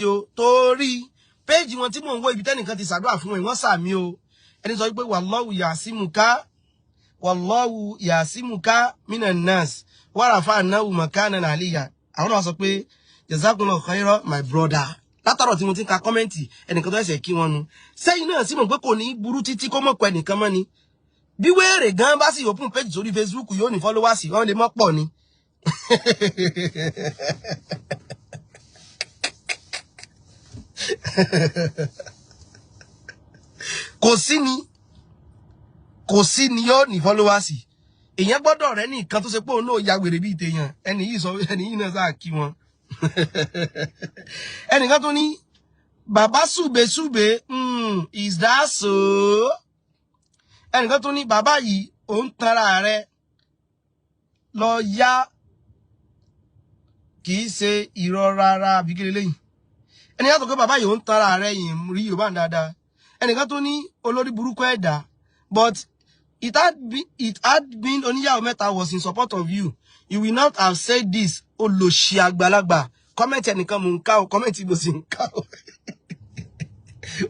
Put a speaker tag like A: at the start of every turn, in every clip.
A: yo torí page wọn tí mò ń wo ibi tẹ́nìkan ti ṣàdúrà fún wọn sàmí o ẹni sọ pé wallahu yasimuka minan nas wa rafa'nahu makanan aliyya àwọn náà sọ pé jazakumullahu khairan my brother látàrọ̀ tí mo ti ń ka kọ́mẹ́ǹtì ẹnìkan tó ẹsẹ̀ kí wọn nu sẹ́yìn náà sì mọ̀ pé kò ní burú títí kó mọ̀ pọ̀ ẹnìkan mọ́ ni bí wéèrè gan bá sì open page sórí Facebook yóò ní followers wọ́n lè mọ́ pọ̀ ni kò sí ni yóò ní followers èyàn gbọ́dọ̀ rẹ̀ ní nǹkan tó ṣe pé òun náà ya wèrè bí ìtẹ̀yàn ẹni yìí náà sáà kí wọn ẹnìkan tó ní bàbá súbesúbe is that so ẹnìkan tó ní bàbá yìí òun tanra rẹ̀ lọ yá kìí ṣe irọ́ rárá àbí kí lélẹ́yìn ẹni yàtọ̀ pé bàbá yìí òun tanra rẹ̀ yìí rí Yorùbá dáadáa ẹnìkan tó ní olórí burúkú ẹ̀dá but it had been oníyàwó mẹ́ta was in support of you you will not have said this olòṣì àgbàlagbà comment ẹnìkan mò ń ká o comment ibo sì ń ká o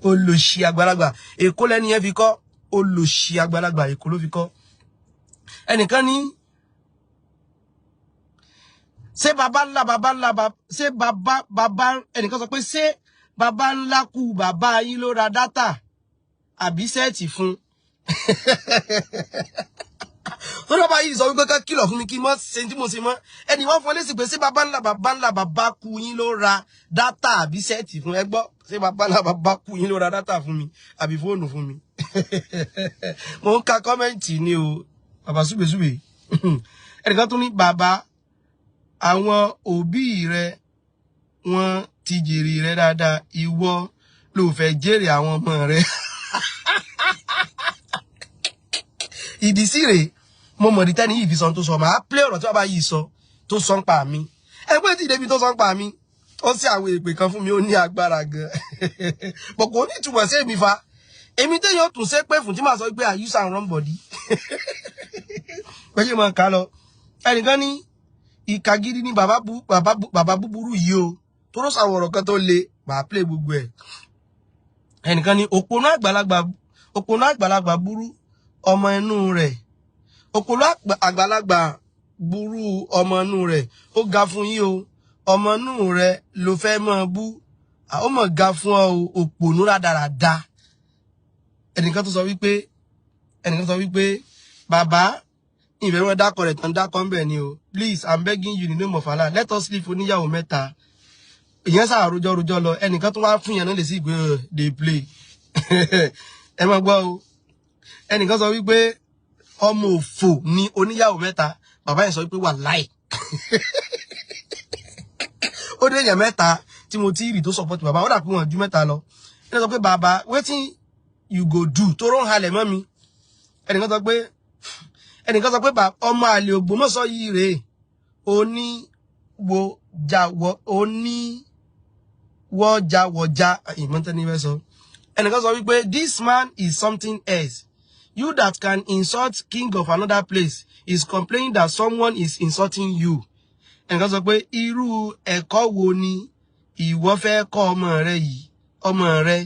A: olòṣì àgbàlagbà Èkó lẹ́ni yẹn fi kọ́ olòṣì àgbàlagbà Èkó ló fi kọ́ ẹnìkan ní ṣé bàbá ńlá ṣé bàbá ẹnìkan sọ pé ṣé bàbá ńlá kú bàbá yín ló ra dátà àbí sẹ́ẹ̀tì fún ó lọ́ba yìí sọ wípé ká kìlọ̀ fún mi kí mọ́ ṣe tí mo ṣe mọ́ ẹni wọ́n fọ́ lésì pé ṣé bàbá ńlá bàbá kú yín ló ra dátà àbí sẹ́ẹ̀tì fún ẹ gbọ́ ṣé bàbá ńlá bàbá kú yín ló ra dátà fún mi àbí fóònù fún mi mo ń ka kọ́mẹ́ǹtì ni o bàbá súbesúbe ẹnìkan tún ní bàbá àwọn òbí rẹ wọ́n ti jèrè rẹ dáadáa ìwọ ló fẹ́ jèrè àwọn ọmọ rẹ ìdí sí rèé mo mọ̀ ní tẹ́ni yìí fi sọ tó sọ máa play ọ̀rọ̀ tí wọ́n bá yìí sọ tó sọ ń pa mi ẹgbẹ́ tí ìdẹ́bi tó sọ ń pa mi ó sì àwọn èpè kan fún mi ó ní agbára gan bọ̀ kò ní ìtumọ̀ sí èmi fa èmi téèyàn tún ṣe pé fún tí màá sọ pé I use and run body pé ṣe mọ̀ ká lọ ẹnìkan ní ìka gidi ní bàbá búburú yìí o tó ló sàwọn ọ̀rọ̀ kan tó le màá play gbogbo ẹ̀ ẹnìkan ní òpónà àgbàlagbà burú ọmọ inú rẹ̀ òpòlò àgbàlagbà burú ọmọ inú rẹ̀ ó ga fún yín o ọmọ inú rẹ̀ ló fẹ́ mọ́ bú ó mọ̀ ga fún ọ òpònú rádaràda ẹnìkan tó sọ wípé bàbá ìfẹ́ wọn dákọ̀ rẹ̀ tán dákọ̀ ń bẹ̀ ni o please I'm begging you in the name of Allah let us leave oníyàwó mẹ́ta ìyẹn sáà rojọ́ lọ ẹnìkan tó wá fún yẹn náà lè sí ìgbé dey play ẹ máa gbọ́ o ẹnìkan sọ wípé ọmọ òfò ni oníyàwó mẹ́ta bàbá yẹn sọ wípé wà láì ó dé èèyàn mẹ́ta tí mo ti rí tó support bàbá ó dà pé wọ́n ju mẹ́ta lọ ẹni sọ pé bàbá wetin you go do tó rán halẹ̀ mọ́ mi ẹnìkan sọ pé ọmọ àlè Ògbómọ̀ṣọ́ yìí rèé oníwọ̀jáwọ̀já ìmọ̀tẹ́ni fẹ́ sọ ẹnìkan sọ wípé this man is something else. You that can insult king of another place is complaining that someone is insulting you. Ẹnìkan sọ pé irú ẹ̀kọ́ wo ni ìwọ fẹ́ kọ́ ọmọ rẹ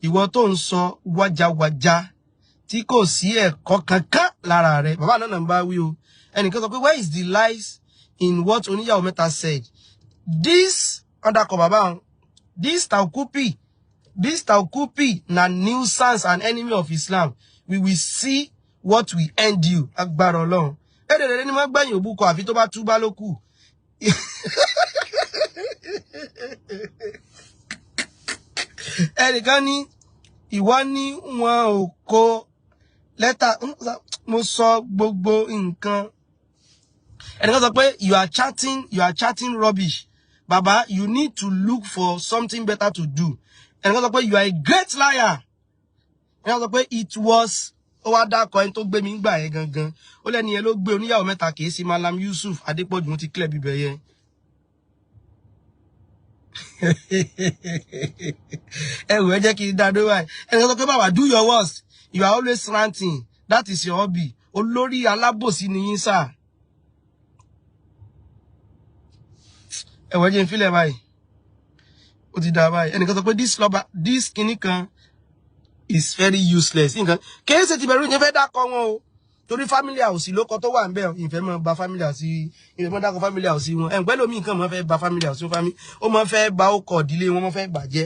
A: ìwọ tó ń sọ wájàwájà tí kò sí ẹ̀kọ́ kankan lára rẹ̀ bàbá náà ń bá wí o ẹnìkan sọ pé where is the lies in what oníyàwó mẹ́ta said this undercover bàbá this Taukupi na nuisance and enemy of Islam we will see what we end you agbára Ọlọ́run ẹdẹdẹdẹ ni wọ́n gbẹ̀yìn òbúkọ àfi tó bá túbá ló kù ẹnìkan ní ìwọ ní wọn ò kó lẹ́tà mo sọ gbogbo nǹkan ẹnìkan sọ pé you are chatting rubbish baba you need to look for something better to do ẹnìkan sọ pé you are a great liar ẹnìkan sọ pé it was ó wá dákọ ẹni tó gbé mi gbà yẹn gangan ó lẹ́ni yẹn ló gbé oníyàwó mẹ́ta kìí sí Malam Yusuf Adépọ̀jù mo ti clear bíbẹ̀ yẹn ẹwù ẹ jẹ́ kí n dá dó báyìí ẹnìkan sọ pé bàbá do your worst you are always ranting that is your hobby olórí alábòsí ni yín sáà ẹwù ẹ jẹ́ n fílẹ̀ báyìí ó ti dá báyìí ẹnìkan sọ pé this kinní kan is very useless nǹkan kìí ṣe ti bẹ̀rù ìyẹn fẹ́ dákọ̀ wọn o torí family house ló kọ tó wà ń bẹ̀ ìfẹ́ mọ́ ba family house ìfẹ́ mọ́ dákọ̀ family house wọn ẹ̀ ń pẹ́ lómi nǹkan mọ́ fẹ́ ba family house wọn family ó mọ́ fẹ́ ba ó kọ̀ ìdílé wọn mọ́ fẹ́ bàjẹ́